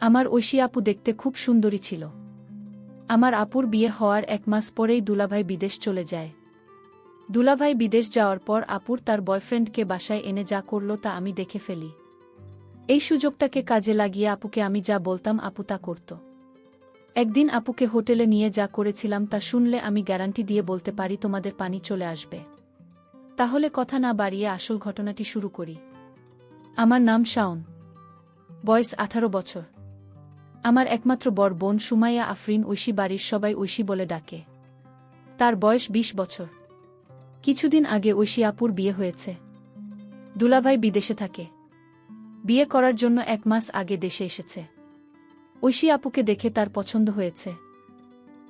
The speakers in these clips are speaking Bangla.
আমার ঐশী আপু দেখতে খুব সুন্দরী ছিল। আমার আপুর বিয়ে হওয়ার 1 মাস পরেই দুলাভাই বিদেশ চলে যায়। দুলাভাই বিদেশ যাওয়ার পর আপুর তার বয়ফ্রেন্ডকে বাসায় এনে যা করল তা আমি দেখে ফেলি। এই সুযোগটাকে কাজে লাগিয়ে আপুকে আমি যা বলতাম আপু তা করত। একদিন আপুকে হোটেলে নিয়ে যা করেছিলাম তা শুনলে আমি গ্যারান্টি দিয়ে বলতে পারি তোমাদের পানি চলে আসবে। তাহলে কথা না বাড়িয়ে আসল ঘটনাটি শুরু করি। আমার নাম শাওন, বয়স 18 বছর। আমার একমাত্র বড় বোন সুমাইয়া আফরিন ঐশী, বাড়ির সবাই ঐশী বলে ডাকে। তার বয়স 20 বছর। কিছুদিন আগে ঐশী আপুর বিয়ে হয়েছে। দুলাভাই বিদেশে থাকে। বিয়ে করার জন্য 1 মাস আগে দেশে এসেছে। ঐশী আপুকে দেখে তার পছন্দ হয়েছে,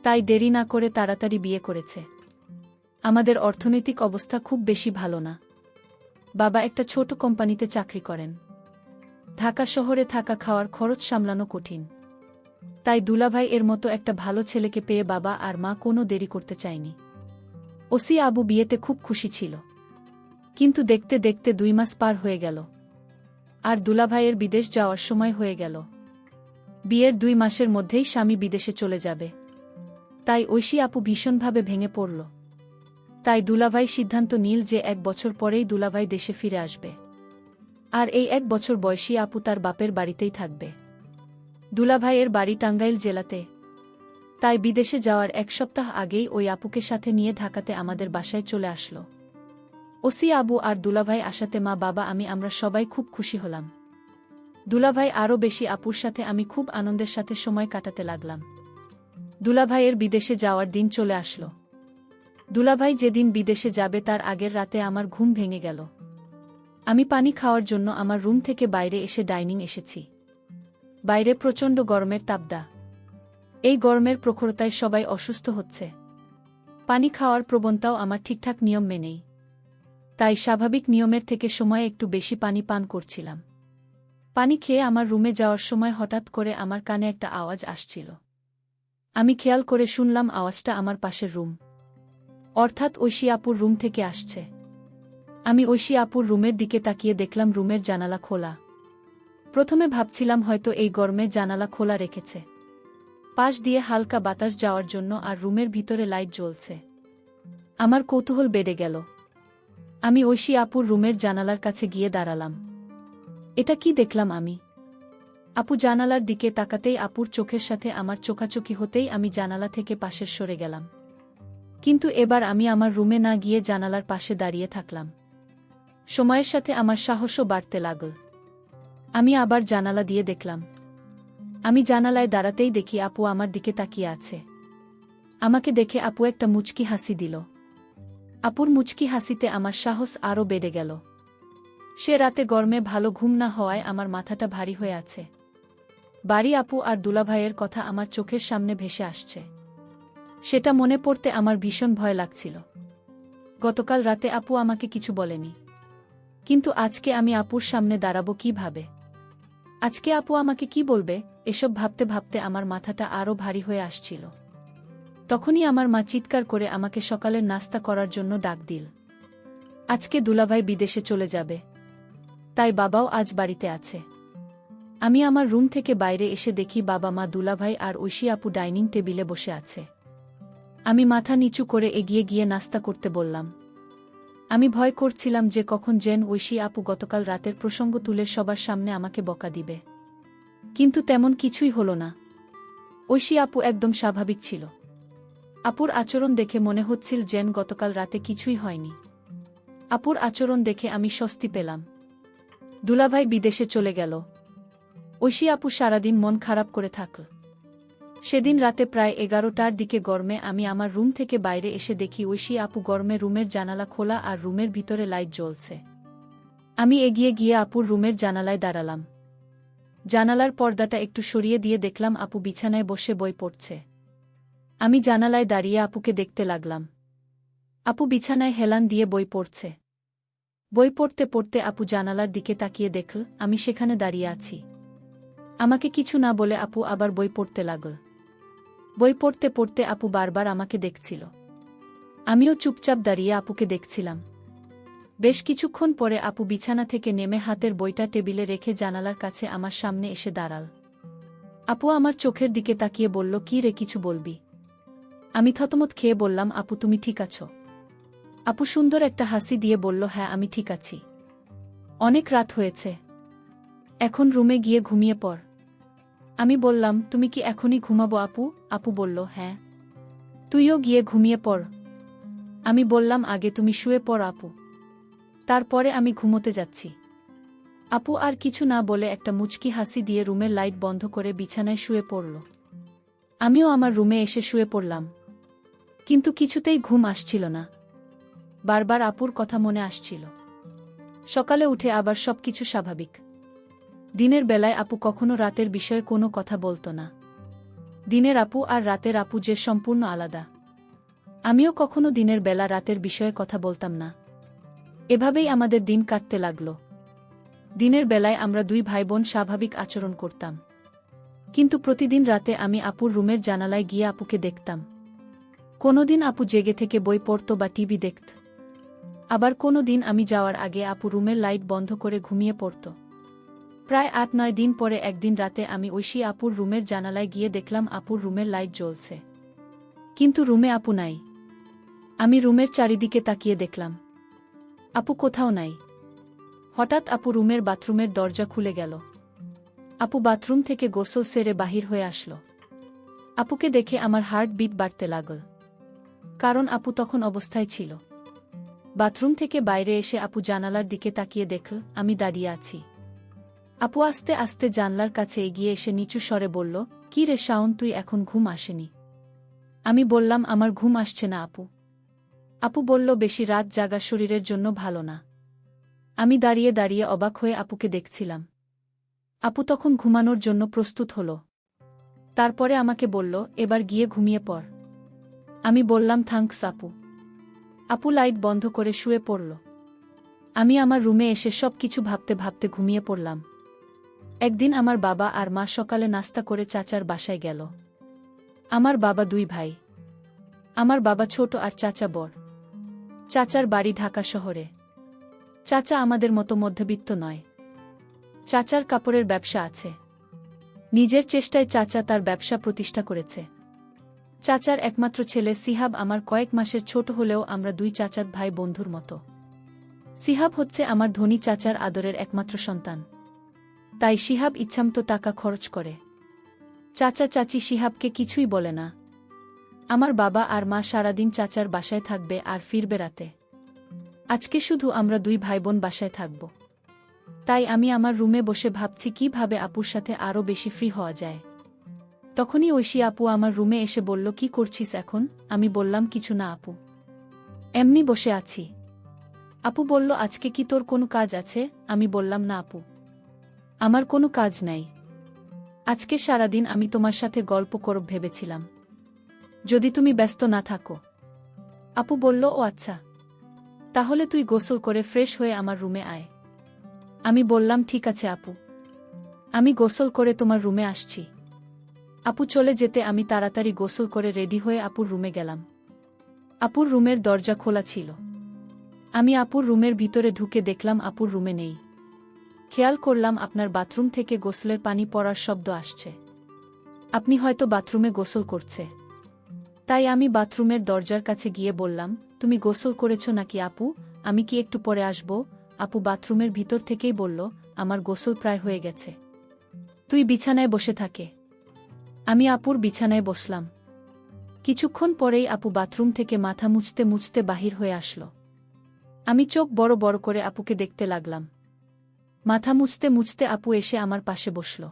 তাই দেরি না করে তাড়াতাড়ি বিয়ে করেছে। আমাদের অর্থনৈতিক অবস্থা খুব বেশি ভালো না। বাবা একটা ছোট কোম্পানিতে চাকরি করেন। ঢাকা শহরে থাকা খাওয়ার খরচ সামলানো কঠিন। তাই দুলাভাই এর মতো একটা ভালো ছেলেকে পেয়ে বাবা আর মা কোনো দেরি করতে চায়নি। ওসি আবু বিয়েতে খুব খুশি ছিল। কিন্তু দেখতে দেখতে 2 মাস পার হয়ে গেল, আর দুলাভাইয়ের বিদেশ যাওয়ার সময় হয়ে গেল। বিয়ের 2 মাসের মধ্যেই স্বামী বিদেশে চলে যাবে। তাই ঐশী আপু ভীষণভাবে ভেঙে পড়ল। তাই দুলাভাই সিদ্ধান্ত নিল যে 1 বছর পরেই দুলাভাই দেশে ফিরে আসবে, আর এই 1 বছর বয়সী আপু তার বাপের বাড়িতেই থাকবে। দুলাভাইয়ের বাড়ি টাঙ্গাইল জেলাতে। তাই বিদেশে যাওয়ার 1 সপ্তাহ আগেই ওই আপুকে সাথে নিয়ে ঢাকাতে আমাদের বাসায় চলে আসলো। ওসি আবু আর দুলাভাই আসাতে মা বাবা আমরা সবাই খুব খুশি হলাম। দুলাভাই আরও বেশি আপুর সাথে আমি খুব আনন্দের সাথে সময় কাটাতে লাগলাম। দুলাভাইয়ের বিদেশে যাওয়ার দিন চলে আসলো। দুলাভাই যেদিন বিদেশে যাবে তার আগের রাতে আমার ঘুম ভেঙে গেল। আমি পানি খাওয়ার জন্য আমার রুম থেকে বাইরে এসে ডাইনিং এসেছি। বাইরে প্রচণ্ড গরমের তাপদা। এই গরমের প্রখরতায় সবাই অসুস্থ হচ্ছে। পানি খাওয়ার প্রবণতাও আমার ঠিকঠাক নিয়ম মেনেই। তাই স্বাভাবিক নিয়মের থেকে সময়ে একটু বেশি পানি পান করছিলাম। পানি খেয়ে আমার রুমে যাওয়ার সময় হঠাৎ করে আমার কানে একটা আওয়াজ আসছিল। আমি খেয়াল করে শুনলাম আওয়াজটা আমার পাশের রুম, অর্থাৎ ঐশী আপুর রুম থেকে আসছে। আমি ঐশী আপুর রুমের দিকে তাকিয়ে দেখলাম রুমের জানালা খোলা। প্রথমে ভাবছিলাম হয়তো এই গরমে জানালা খোলা রেখেছে, পাশ দিয়ে হালকা বাতাস যাওয়ার জন্য, আর রুমের ভিতরে লাইট জ্বলছে। আমার কৌতূহল বেড়ে গেল। আমি ঐশী আপুর রুমের জানালার কাছে গিয়ে দাঁড়ালাম। এটা কি দেখলাম আমি? আপু জানালার দিকে তাকাতেই আপুর চোখের সাথে আমার চোখাচোখি হতেই আমি জানালা থেকে পাশের সরে গেলাম। কিন্তু এবার আমি আমার রুমে না গিয়ে জানালার পাশে দাঁড়িয়ে থাকলাম। সময়ের সাথে আমার সাহসও বাড়তে লাগল। আমি আবার জানালা দিয়ে দেখলাম। আমি জানালায় দাঁড়াতেই দেখি আপু আমার দিকে তাকিয়ে আছে। আমাকে দেখে আপু একটা মুচকি হাসি দিল। আপুর মুচকি হাসিতে আমার সাহস আরও বেড়ে গেল। সে রাতে গরমে ভালো ঘুম না হওয়ায় আমার মাথাটা ভারী হয়ে আছে। বাড়ি আপু আর দুলাভাইয়ের কথা আমার চোখের সামনে ভেসে আসছে। সেটা মনে পড়তে আমার ভীষণ ভয় লাগছিল। গতকাল রাতে আপু আমাকে কিছু বলেনি, কিন্তু আজকে আমি আপুর সামনে দাঁড়াবো কিভাবে? আজকে আপু আমাকে কি বলবে? এসব ভাবতে ভাবতে আমার মাথাটা আরও ভারী হয়ে আসছিল। তখনই আমার মা চিৎকার করে আমাকে সকালের নাস্তা করার জন্য ডাক দিল। আজকে দুলাভাই বিদেশে চলে যাবে, তাই বাবাও আজ বাড়িতে আছে। আমি আমার রুম থেকে বাইরে এসে দেখি বাবা, মা, দুলাভাই আর ঐশী আপু ডাইনিং টেবিলে বসে আছে। আমি মাথা নিচু করে এগিয়ে গিয়ে নাস্তা করতে বললাম। আমি ভয় করছিলাম যে কখন যেন ঐশী আপু গতকাল রাতের প্রসঙ্গ তুলে সবার সামনে আমাকে বকা দিবে। কিন্তু তেমন কিছুই হলো না। ঐশী আপু একদম স্বাভাবিক ছিল। আপুর আচরণ দেখে মনে হচ্ছিল যেন গতকাল রাতে কিছুই হয়নি। আপুর আচরণ দেখে আমি স্বস্তি পেলাম। দুলাভাই বিদেশে চলে গেল। ঐশী আপু সারাদিন মন খারাপ করে থাকল। সেদিন রাতে প্রায় 11টার দিকে গরমে আমি আমার রুম থেকে বাইরে এসে দেখি ঐশী আপু গরমে রুমের জানালা খোলা আর রুমের ভিতরে লাইট জ্বলছে। আমি এগিয়ে গিয়ে আপুর রুমের জানালায় দাঁড়ালাম। জানালার পর্দাটা একটু সরিয়ে দিয়ে দেখলাম আপু বিছানায় বসে বই পড়ছে। আমি জানালায় দাঁড়িয়ে আপুকে দেখতে লাগলাম। আপু বিছানায় হেলান দিয়ে বই পড়ছে। বই পড়তে পড়তে আপু জানালার দিকে তাকিয়ে দেখল আমি সেখানে দাঁড়িয়ে আছি। আমাকে কিছু না বলে আপু আবার বই পড়তে লাগল। বই পড়তে পড়তে আপু বারবার আমাকে দেখছিল। আমিও চুপচাপ দাঁড়িয়ে আপুকে দেখছিলাম। বেশ কিছুক্ষণ পরে আপু বিছানা থেকে নেমে হাতের বইটা টেবিলে রেখে জানালার কাছে আমার সামনে এসে দাঁড়াল। আপু আমার চোখের দিকে তাকিয়ে বলল, কি রে, কিছু বলবি? আমি থতমত খেয়ে বললাম, আপু তুমি ঠিক আছো? আপু সুন্দর একটা হাসি দিয়ে বলল, হ্যাঁ আমি ঠিক আছি। অনেক রাত হয়েছে, এখন রুমে গিয়ে ঘুমিয়ে পড়। আমি বললাম, তুমি কি এখনই ঘুমাবো আপু? আপু বলল, হ্যাঁ। তুইও গিয়ে ঘুমিয়ে পড়। আমি বললাম, আগে তুমি শুয়ে পড় আপু, তারপরে আমি ঘুমোতে যাচ্ছি। আপু আর কিছু না বলে একটা মুচকি হাসি দিয়ে রুমের লাইট বন্ধ করে বিছানায় শুয়ে পড়ল। আমিও আমার রুমে এসে শুয়ে পড়লাম, কিন্তু কিছুতেই ঘুম আসছিল না। বারবার আপুর কথা মনে আসছিল। সকালে উঠে আবার সবকিছু স্বাভাবিক। দিনের বেলায় আপু কখনো রাতের বিষয়ে কোনো কথা বলতো না। দিনের আপু আর রাতের আপু যে সম্পূর্ণ আলাদা। আমিও কখনো দিনের বেলা রাতের বিষয়ে কথা বলতাম না। এভাবেই আমাদের দিন কাটতে লাগল। দিনের বেলায় আমরা দুই ভাইবোন স্বাভাবিক আচরণ করতাম, কিন্তু প্রতিদিন রাতে আমি আপুর রুমের জানালায় গিয়ে আপুকে দেখতাম। কোনোদিন আপু জেগে থেকে বই পড়ত বা টিভি দেখত, আবার কোনোদিন আমি যাওয়ার আগে আপু রুমের লাইট বন্ধ করে ঘুমিয়ে পড়ত। প্রায় ৮-৯ দিন পরে একদিন রাতে আমি ঐশী আপুর রুমের জানালায় গিয়ে দেখলাম আপুর রুমের লাইট জ্বলছে, কিন্তু রুমে আপু নাই। আমি রুমের চারিদিকে তাকিয়ে দেখলাম, আপু কোথাও নাই। হঠাৎ আপু রুমের বাথরুমের দরজা খুলে গেল। আপু বাথরুম থেকে গোসল সেরে বাহির হয়ে আসলো। আপুকে দেখে আমার হার্ট বিট বাড়তে লাগল, কারণ আপু তখন অবস্থায় ছিল। বাথরুম থেকে বাইরে এসে আপু জানালার দিকে তাকিয়ে দেখল আমি দাঁড়িয়ে আছি। আপু আস্তে আস্তে জানলার কাছে এগিয়ে এসে নিচু স্বরে বলল, কি রে শাওন, তুই এখন ঘুম আসেনি? আমি বললাম, আমার ঘুম আসছে না আপু। আপু বলল, বেশি রাত জাগা শরীরের জন্য ভালো না। আমি দাঁড়িয়ে দাঁড়িয়ে অবাক হয়ে আপুকে দেখছিলাম। আপু তখন ঘুমানোর জন্য প্রস্তুত হল। তারপরে আমাকে বলল, এবার গিয়ে ঘুমিয়ে পড়। আমি বললাম, থ্যাঙ্কস আপু। আপু লাইট বন্ধ করে শুয়ে পড়ল। আমি আমার রুমে এসে সব কিছু ভাবতে ভাবতে ঘুমিয়ে পড়লাম। একদিন আমার বাবা আর মা সকালে নাস্তা করে চাচার বাসায় গেল। আমার বাবা দুই ভাই। আমার বাবা ছোট আর চাচা বড়। চাচার বাড়ি ঢাকা শহরে। চাচা আমাদের মতো মধ্যবিত্ত নয়। চাচার কাপড়ের ব্যবসা আছে। নিজের চেষ্টায় চাচা তার ব্যবসা প্রতিষ্ঠা করেছে। চাচার একমাত্র ছেলে সিহাব আমার কয়েক মাসের ছোট হলেও আমরা দুই চাচাত ভাই বন্ধুর মতো। সিহাব হচ্ছে আমার ধনী চাচার আদরের একমাত্র সন্তান। তাই সিহাব ইচ্ছামতো টাকা খরচ করে। চাচা চাচি সিহাবকে কিছুই বলে না। আমার বাবা আর মা সারাদিন চাচার বাসায় থাকবে আর ফিরবে রাতে। আজকে শুধু আমরা দুই ভাইবোন বাসায় থাকব। তাই আমি আমার রুমে বসে ভাবছি কিভাবে আপুর সাথে আরও বেশি ফ্রি হওয়া যায়। তখনই ঐশী আপু আমার রুমে এসে বলল, কি করছিস এখন? আমি বললাম, কিছু না আপু, এমনি বসে আছি। আপু বলল, আজকে কি তোর কোনো কাজ আছে? আমি বললাম, না আপু, আমার কোনো কাজ নাই। আজকে সারাদিন আমি তোমার সাথে গল্প করব ভেবেছিলাম, যদি তুমি ব্যস্ত না থাকো। আপু বলল, ও আচ্ছা, তাহলে তুই গোসল করে ফ্রেশ হয়ে আমার রুমে আয়। আমি বললাম, ঠিক আছে আপু, আমি গোসল করে তোমার রুমে আসছি। আপু চলে যেতে আমি তাড়াতাড়ি গোসল করে রেডি হয়ে আপুর রুমে গেলাম। আপুর রুমের দরজা খোলা ছিল। আমি আপুর রুমের ভিতরে ঢুকে দেখলাম আপুর রুমে নেই। খেয়াল করলাম আপনার বাথরুম থেকে গোসলের পানি পড়ার শব্দ আসছে। আপনি হয়তো বাথরুমে গোসল করছে। তাই আমি বাথরুমের দরজার কাছে গিয়ে বললাম, তুমি গোসল করেছ নাকি আপু? আমি কি একটু পরে আসব? আপু বাথরুমের ভিতর থেকেই বলল, আমার গোসল প্রায় হয়ে গেছে, তুই বিছানায় বসে থাকে। আমি আপুর বিছানায় বসলাম। কিছুক্ষণ পরেই আপু বাথরুম থেকে মাথা মুছতে মুছতে বাহির হয়ে আসলো। আমি চোখ বড় বড় করে আপুকে দেখতে লাগলাম। মাথা মুছতে মুছতে আপু এসে আমার পাশে বসল।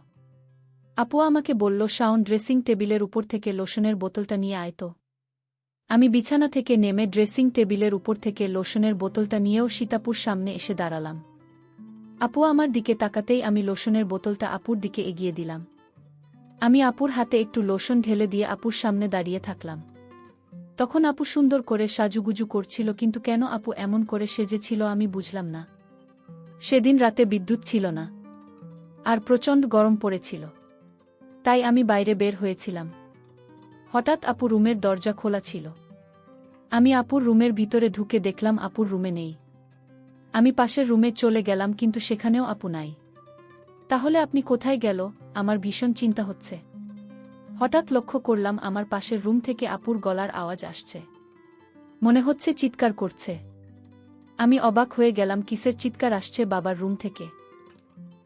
আপু আমাকে বলল, শাওন, ড্রেসিং টেবিলের উপর থেকে লোশনের বোতলটা নিয়ে আয় তো। আমি বিছানা থেকে নেমে ড্রেসিং টেবিলের উপর থেকে লোশনের বোতলটা নিয়েও সীতাপুর সামনে এসে দাঁড়ালাম। আপু আমার দিকে তাকাতেই আমি লোশনের বোতলটা আপুর দিকে এগিয়ে দিলাম। আমি আপুর হাতে একটু লোশন ঢেলে দিয়ে আপুর সামনে দাঁড়িয়ে থাকলাম। তখন আপু সুন্দর করে সাজুগুজু করছিল, কিন্তু কেন আপু এমন করে সেজেছিল আমি বুঝলাম না। সেদিন রাতে বিদ্যুৎ ছিল না, আর প্রচণ্ড গরম পড়েছিল। তাই আমি বাইরে বের হয়েছিলাম। হঠাৎ আপু রুমের দরজা খোলা ছিল। আমি আপুর রুমের ভিতরে ঢুকে দেখলাম আপুর রুমে নেই। আমি পাশের রুমে চলে গেলাম, কিন্তু সেখানেও আপু নাই। তাহলে আপনি কোথায় গেল? আমার ভীষণ চিন্তা হচ্ছে। হঠাৎ লক্ষ্য করলাম আমার পাশের রুম থেকে আপুর গলার আওয়াজ আসছে। মনে হচ্ছে চিৎকার করছে। আমি অবাক হয়ে গেলাম, কিসের চিৎকার আসছে বাবার রুম থেকে।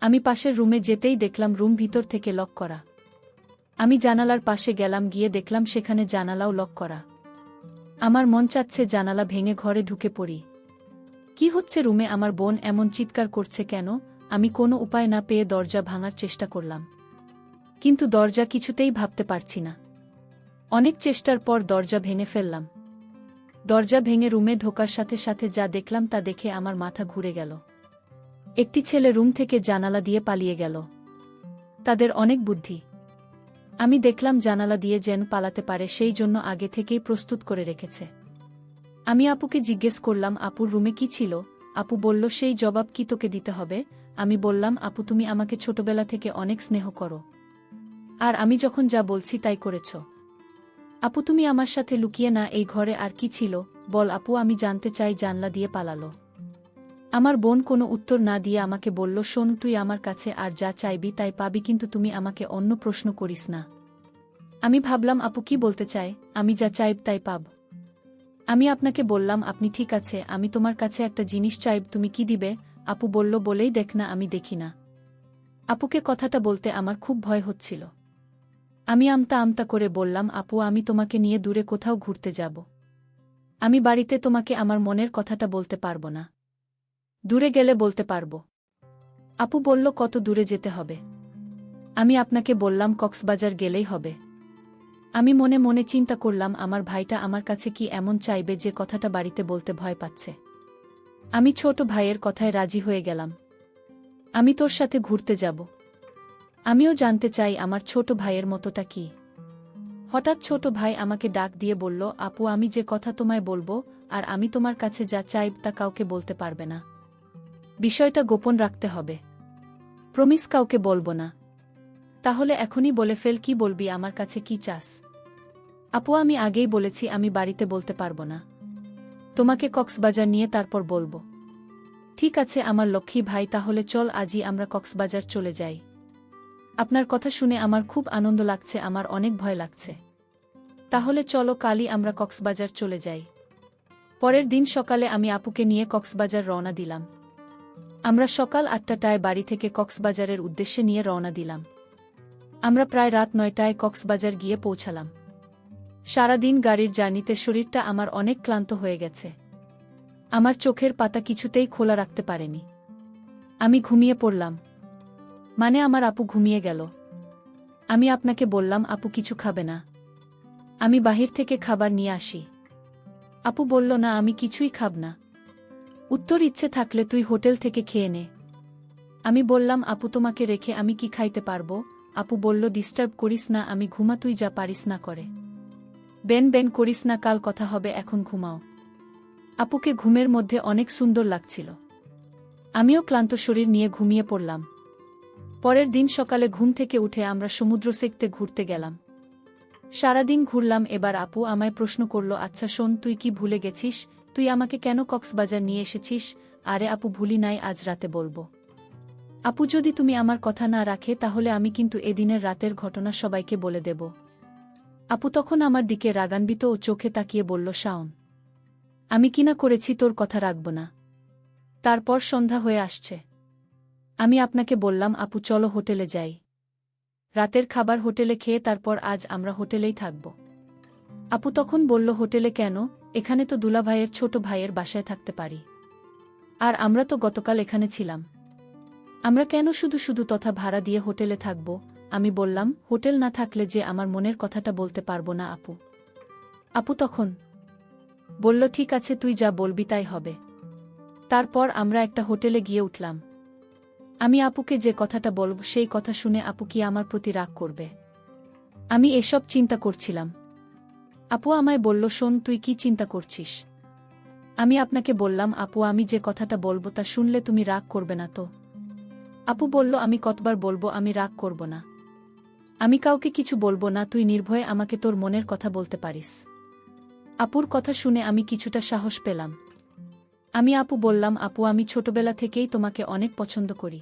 আমি পাশের রুমে যেতেই দেখলাম রুম ভিতর থেকে লক করা। আমি জানালার পাশে গেলাম, গিয়ে দেখলাম সেখানে জানালাও লক করা। আমার মন চাচ্ছে জানালা ভেঙে ঘরে ঢুকে পড়ি। কি হচ্ছে রুমে? আমার বোন এমন চিৎকার করছে কেন? আমি কোনো উপায় না পেয়ে দরজা ভাঙার চেষ্টা করলাম, কিন্তু দরজা কিছুতেই ভাবতে পারছি না। অনেক চেষ্টার পর দরজা ভেঙে ফেললাম। দরজা ভেঙে রুমে ঢোকার সাথে সাথে যা দেখলাম তা দেখে আমার মাথা ঘুরে গেল। একটি ছেলে রুম থেকে জানালা দিয়ে পালিয়ে গেল। তাদের অনেক বুদ্ধি। আমি দেখলাম জানালা দিয়ে যেন পালাতে পারে সেই জন্য আগে থেকেই প্রস্তুত করে রেখেছে। আমি আপুকে জিজ্ঞেস করলাম, আপুর রুমে কি ছিল? আপু বলল, সেই জবাব কি তোকে দিতে হবে? আমি বললাম, আপু তুমি আমাকে ছোটবেলা থেকে অনেক স্নেহ করো, আর আমি যখন যা বলছি তাই করেছ। আপু তুমি আমার সাথে লুকিয়ে না, এই ঘরে আর কি ছিল বল আপু, আমি জানতে চাই। জানলা দিয়ে পালালো। আমার বোন কোনো উত্তর না দিয়ে আমাকে বলল, শোন, তুই আমার কাছে আর যা চাইবি তাই পাবি, কিন্তু তুমি আমাকে অন্য প্রশ্ন করিস না। আমি ভাবলাম আপু কি বলতে চায়, আমি যা চাইব তাই পাব। আমি আপনাকে বললাম, আপনি ঠিক আছে, আমি তোমার কাছে একটা জিনিস চাইব, তুমি কি দিবে? আপু বলল, বলেই দেখ না, আমি দেখি না। আপুকে কথাটা বলতে আমার খুব ভয় হচ্ছিল। আমি আমতা আমতা করে বললাম, আপু আমি তোমাকে নিয়ে দূরে কোথাও ঘুরতে যাব। আমি বাড়িতে তোমাকে আমার মনের কথাটা বলতে পারবো না। দূরে গেলে বলতে পারবো। আপু বলল, কত দূরে যেতে হবে? আমি আপনাকে বললাম কক্সবাজার গেলেই হবে। আমি মনে মনে চিন্তা করলাম, আমার ভাইটা আমার কাছে কি এমন চাইবে যে কথাটা বাড়িতে বলতে ভয় পাচ্ছে। আমি ছোট ভাইয়ের কথায় রাজি হয়ে গেলাম। আমি তোর সাথে ঘুরতে যাব। আমিও জানতে চাই আমার ছোট ভাইয়ের মতোটা কি। হঠাৎ ছোট ভাই আমাকে ডাক দিয়ে বলল, আপু আমি যে কথা তোমায় বলবো আর আমি তোমার কাছে যা চাইব তা কাউকে বলতে পারবে না। বিষয়টা গোপন রাখতে হবে। প্রমিস কাউকে বলবো না। তাহলে এখনই বলে ফেল, কি বলবি, আমার কাছে কি চাস? আপু আমি আগেই বলেছি আমি বাড়িতে বলতে পারবো না। তোমাকে কক্সবাজার নিয়ে তারপর বলবো। ঠিক আছে আমার লক্ষ্মী ভাই, তাহলে চল আজই আমরা কক্সবাজার চলে যাই। আপনার কথা শুনে আমার খুব আনন্দ লাগছে, আমার অনেক ভয় লাগছে। তাহলে চলো কালই আমরা কক্সবাজার চলে যাই। পরের দিন সকালে আমি আপুকে নিয়ে কক্সবাজার রওনা দিলাম। আমরা সকাল ৮টায় বাড়ি থেকে কক্সবাজারের উদ্দেশ্যে নিয়ে রওনা দিলাম। আমরা প্রায় রাত ৯টায় কক্সবাজার গিয়ে পৌঁছালাম। সারাদিন গাড়ির জার্নিতে শরীরটা আমার অনেক ক্লান্ত হয়ে গেছে। আমার চোখের পাতা কিছুতেই খোলা রাখতে পারেনি। আমি ঘুমিয়ে পড়লাম। মানে আমার আপু ঘুমিয়ে গেল। আমি আপনাকে বললাম, আপু কিছু খাবে না? আমি বাহির থেকে খাবার নিয়ে আসি। আপু বলল, না আমি কিছুই খাব না। উত্তর, ইচ্ছে থাকলে তুই হোটেল থেকে খেয়ে নে। আমি বললাম, আপু তোমাকে রেখে আমি কি খাইতে পারবো? আপু বলল, ডিস্টার্ব করিস না, আমি ঘুমা, তুই যা পারিস না করে। বেন বেন করিস না, কাল কথা হবে, এখন ঘুমাও। আপুকে ঘুমের মধ্যে অনেক সুন্দর লাগছিল। আমিও ক্লান্ত শরীর নিয়ে ঘুমিয়ে পড়লাম। পরের দিন সকালে ঘুম থেকে উঠে আমরা সমুদ্র সেকতে ঘুরতে গেলাম। সারাদিন ঘুরলাম। এবার আপু আমায় প্রশ্ন করল, আচ্ছা শোন, তুই কি ভুলে গেছিস? তুই আমাকে কেন কক্সবাজার নিয়ে এসেছিস? আরে আপু ভুলি নাই, আজ রাতে বলবো। আপু যদি তুমি আমার কথা না রাখে তাহলে আমি কিন্তু এদিনের রাতের ঘটনা সবাইকে বলে দেব। আপু তখন আমার দিকে রাগান্বিত ও চোখে তাকিয়ে বলল, শাওন, আমি কিনা করেছি তোর কথা রাখব না? তারপর সন্ধ্যা হয়ে আসছে। আমি আপনাকে বললাম, আপু চলো হোটেলে যাই। রাতের খাবার হোটেলে খেয়ে তারপর আজ আমরা হোটেলেই থাকব। আপু তখন বলল, হোটেলে কেন? এখানে তো দুলাভাইয়ের ছোট ভাইয়ের বাসায় থাকতে পারি। আর আমরা তো গতকাল এখানে ছিলাম। আমরা কেন শুধু শুধু তথা ভাড়া দিয়ে হোটেলে থাকব? আমি বললাম, হোটেল না থাকলে যে আমার মনের কথাটা বলতে পারবো না আপু। আপু তখন বলল, ঠিক আছে তুই যা বলবি তাই হবে। তারপর আমরা একটা হোটেলে গিয়ে উঠলাম। আমি আপুকে যে কথাটা বলব সেই কথা শুনে আপু কি আমার প্রতি রাগ করবে? আমি এসব চিন্তা করছিলাম। আপু আমায় বলল, শোন, তুই কি চিন্তা করছিস? আমি আপনাকে বললাম, আপু আমি যে কথাটা বলবো তা শুনলে তুমি রাগ করবে না তো? আপু বলল, আমি কতবার বলবো আমি রাগ করব না। আমি কাউকে কিছু বলবো না, তুই নির্ভয়ে আমাকে তোর মনের কথা বলতে পারিস। আপুর কথা শুনে আমি কিছুটা সাহস পেলাম। আমি আপু বললাম, আপু আমি ছোটবেলা থেকেই তোমাকে অনেক পছন্দ করি।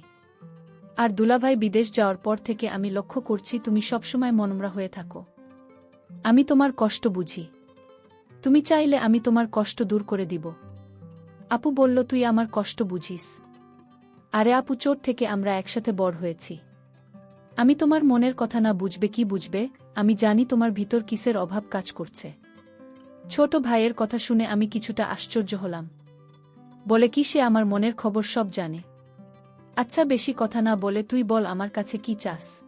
আর দুলাভাই বিদেশ যাওয়ার পর থেকে আমি লক্ষ্য করছি তুমি সবসময় মনমরা হয়ে থাকো। আমি তোমার কষ্ট বুঝি। তুমি চাইলে আমি তোমার কষ্ট দূর করে দিব। আপু বলল, তুই আমার কষ্ট বুঝিস? আরে আপু, চোট থেকে আমরা একসাথে বড় হয়েছি। আমি তোমার মনের কথা না বুঝবে কি বুঝবে? আমি জানি তোমার ভিতর কিসের অভাব কাজ করছে। ছোট ভাইয়ের কথা শুনে আমি কিছুটা আশ্চর্য হলাম। বলে কি সে আমার মনের খবর সব জানে? আচ্ছা, বেশি কথা না বলে তুই বল আমার কাছে কি চাস?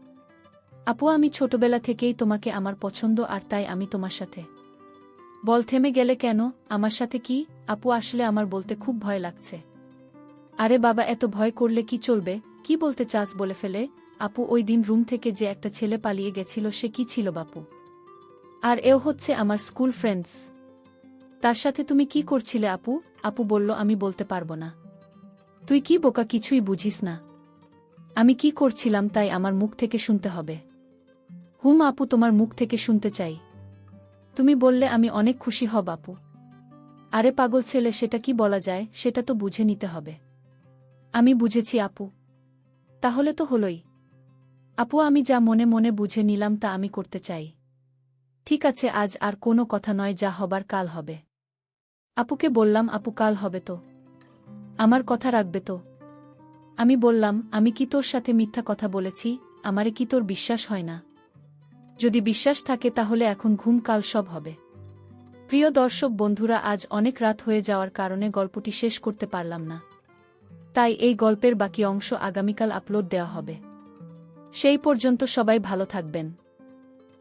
আপু, আমি ছোটবেলা থেকেই তোমাকে আমার পছন্দ, আর তাই আমি তোমার সাথে। বল, থেমে গেলে কেন? আমার সাথে কি? আপু, আসলে আমার বলতে খুব ভয় লাগছে। আরে বাবা, এত ভয় করলে কি চলবে? কি বলতে চাস বলে ফেলে। আপু, ওই দিন রুম থেকে যে একটা ছেলে পালিয়ে গেছিল সে কি ছিল বাপু? আর এও হচ্ছে আমার স্কুল ফ্রেন্ডস। তার সাথে তুমি কি করছিলে আপু? আপু বলল, আমি বলতে পারবো না। তুই কি বোকা, কিছুই বুঝিস না? আমি কি করছিলাম তাই আমার মুখ থেকে শুনতে হবে? হুম আপু, তোমার মুখ থেকে শুনতে চাই। তুমি বললে আমি অনেক খুশি হব আপু। আরে পাগল ছেলে, সেটা কি বলা যায়? সেটা তো বুঝে নিতে হবে। আমি বুঝেছি আপু। তাহলে তো হলোই। আপু, আমি যা মনে মনে বুঝে নিলাম তা আমি করতে চাই। ঠিক আছে, আজ আর কোনো কথা নয়, যা হবার কাল হবে। আপুকে বললাম, আপু কাল হবে তো? আমার কথা রাখবে তো? আমি বললাম, আমি কি তোর সাথে মিথ্যা কথা বলেছি? আমারে কি তোর বিশ্বাস হয় না? যদি বিশ্বাস থাকে তাহলে এখন ঘুম, কাল সব হবে। প্রিয় দর্শক বন্ধুরা, আজ অনেক রাত হয়ে যাওয়ার কারণে গল্পটি শেষ করতে পারলাম না। তাই এই গল্পের বাকি অংশ আগামীকাল আপলোড দেওয়া হবে। সেই পর্যন্ত সবাই ভালো থাকবেন।